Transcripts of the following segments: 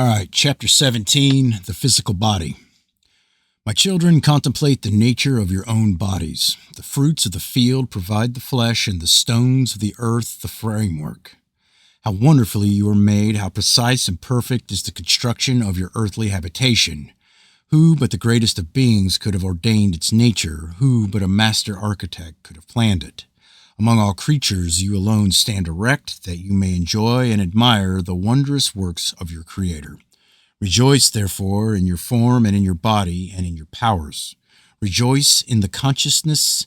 All right, chapter 17, the physical body. My children, contemplate the nature of your own bodies. The fruits of the field provide the flesh, and the stones of the earth the framework. How wonderfully you are made, how precise and perfect is the construction of your earthly habitation. Who but the greatest of beings could have ordained its nature? Who but a master architect could have planned it? Among all creatures, you alone stand erect, that you may enjoy and admire the wondrous works of your Creator. Rejoice, therefore, in your form and in your body and in your powers. Rejoice in the consciousness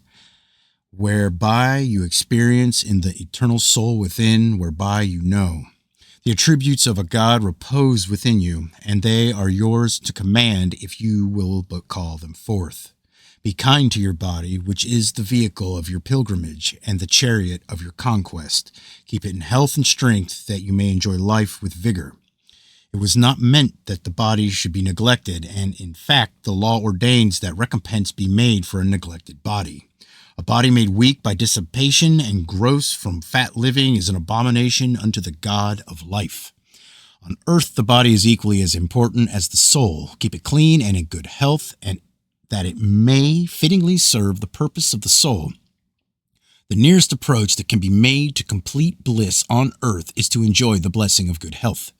whereby you experience, in the eternal soul within, whereby you know. The attributes of a God repose within you, and they are yours to command if you will but call them forth. Be kind to your body, which is the vehicle of your pilgrimage and the chariot of your conquest. Keep it in health and strength, that you may enjoy life with vigor. It was not meant that the body should be neglected, and in fact the law ordains that recompense be made for a neglected body. A body made weak by dissipation and gross from fat living is an abomination unto the God of life. On earth the body is equally as important as the soul. Keep it clean and in good health, and that it may fittingly serve the purpose of the soul. The nearest approach that can be made to complete bliss on earth is to enjoy the blessing of good health.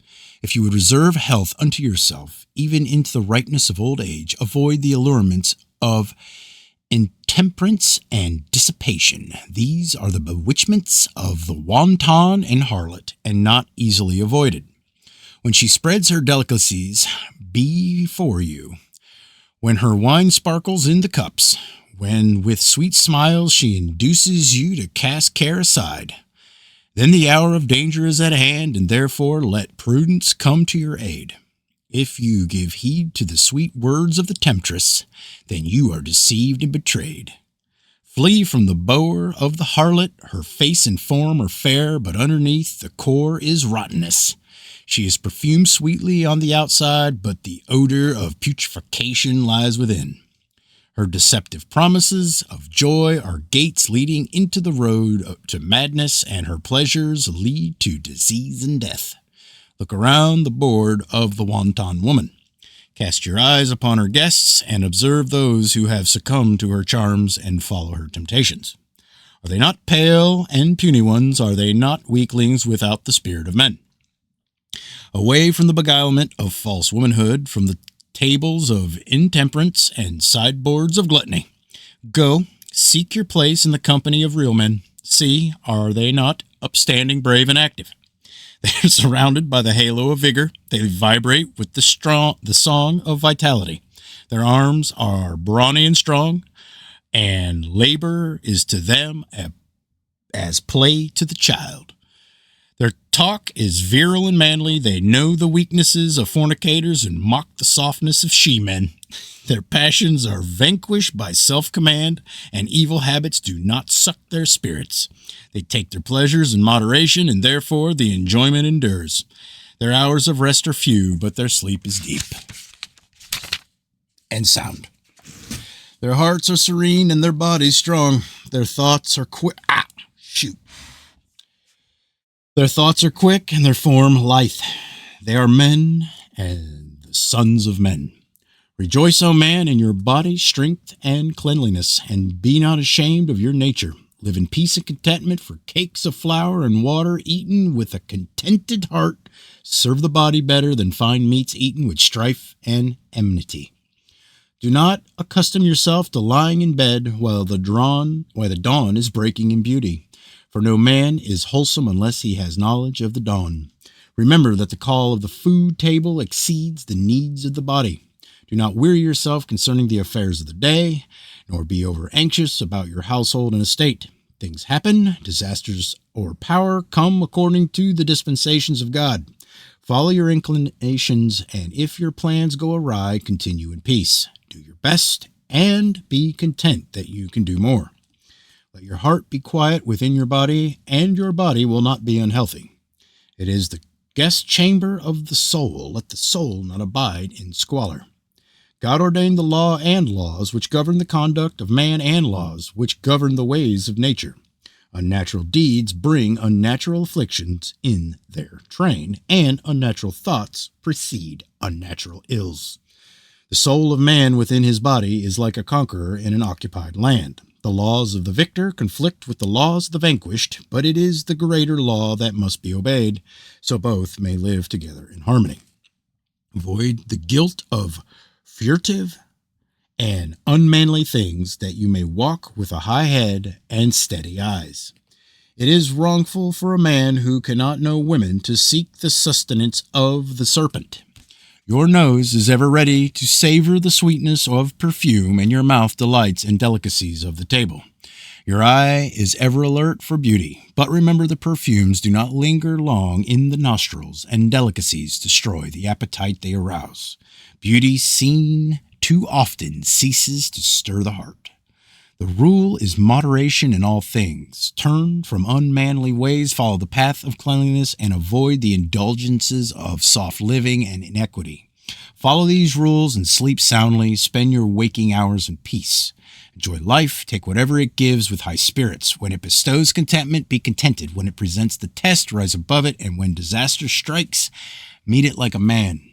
If you would reserve health unto yourself, even into the ripeness of old age, avoid the allurements of intemperance and dissipation. These are the bewitchments of the wanton and harlot, and not easily avoided. When she spreads her delicacies before you, when her wine sparkles in the cups, when with sweet smiles she induces you to cast care aside, then the hour of danger is at hand, and therefore let prudence come to your aid. If you give heed to the sweet words of the temptress, then you are deceived and betrayed. Flee from the bower of the harlot. Her face and form are fair, but underneath the core is rottenness. She is perfumed sweetly on the outside, but the odor of putrefaction lies within. Her deceptive promises of joy are gates leading into the road to madness, and her pleasures lead to disease and death. Look around the board of the wanton woman. Cast your eyes upon her guests, and observe those who have succumbed to her charms and follow her temptations. Are they not pale and puny ones? Are they not weaklings without the spirit of men? Away from the beguilement of false womanhood, from the tables of intemperance and sideboards of gluttony. Go, seek your place in the company of real men. See, are they not upstanding, brave, and active? They are surrounded by the halo of vigor. They vibrate with the song of vitality. Their arms are brawny and strong, and labor is to them as play to the child. Their talk is virile and manly. They know the weaknesses of fornicators and mock the softness of she-men. Their passions are vanquished by self-command, and evil habits do not suck their spirits. They take their pleasures in moderation, and therefore the enjoyment endures. Their hours of rest are few, but their sleep is deep and sound. Their hearts are serene and their bodies strong. Their thoughts are quick. Their thoughts are quick and their form lithe. They are men and the sons of men. Rejoice, O man, in your body, strength, and cleanliness, and be not ashamed of your nature. Live in peace and contentment, for cakes of flour and water eaten with a contented heart serve the body better than fine meats eaten with strife and enmity. Do not accustom yourself to lying in bed while the dawn is breaking in beauty. For no man is wholesome unless he has knowledge of the dawn. Remember that the call of the food table exceeds the needs of the body. Do not weary yourself concerning the affairs of the day, nor be over anxious about your household and estate. Things happen, disasters or power come according to the dispensations of God. Follow your inclinations, and if your plans go awry, continue in peace. Do your best, and be content that you can do more. Let your heart be quiet within your body, and your body will not be unhealthy. It is the guest chamber of the soul. Let the soul not abide in squalor. God ordained the law and laws which govern the conduct of man, and laws which govern the ways of nature. Unnatural deeds bring unnatural afflictions in their train, and unnatural thoughts precede unnatural ills. The soul of man within his body is like a conqueror in an occupied land. The laws of the victor conflict with the laws of the vanquished, but it is the greater law that must be obeyed, so both may live together in harmony. Avoid the guilt of furtive and unmanly things, that you may walk with a high head and steady eyes. It is wrongful for a man who cannot know women to seek the sustenance of the serpent. Your nose is ever ready to savor the sweetness of perfume, and your mouth delights in delicacies of the table. Your eye is ever alert for beauty, but remember the perfumes do not linger long in the nostrils, and delicacies destroy the appetite they arouse. Beauty seen too often ceases to stir the heart. The rule is moderation in all things. Turn from unmanly ways, follow the path of cleanliness, and avoid the indulgences of soft living and inequity. Follow these rules and sleep soundly. Spend your waking hours in peace. Enjoy life. Take whatever it gives with high spirits. When it bestows contentment, be contented. When it presents the test, rise above it. And when disaster strikes, meet it like a man.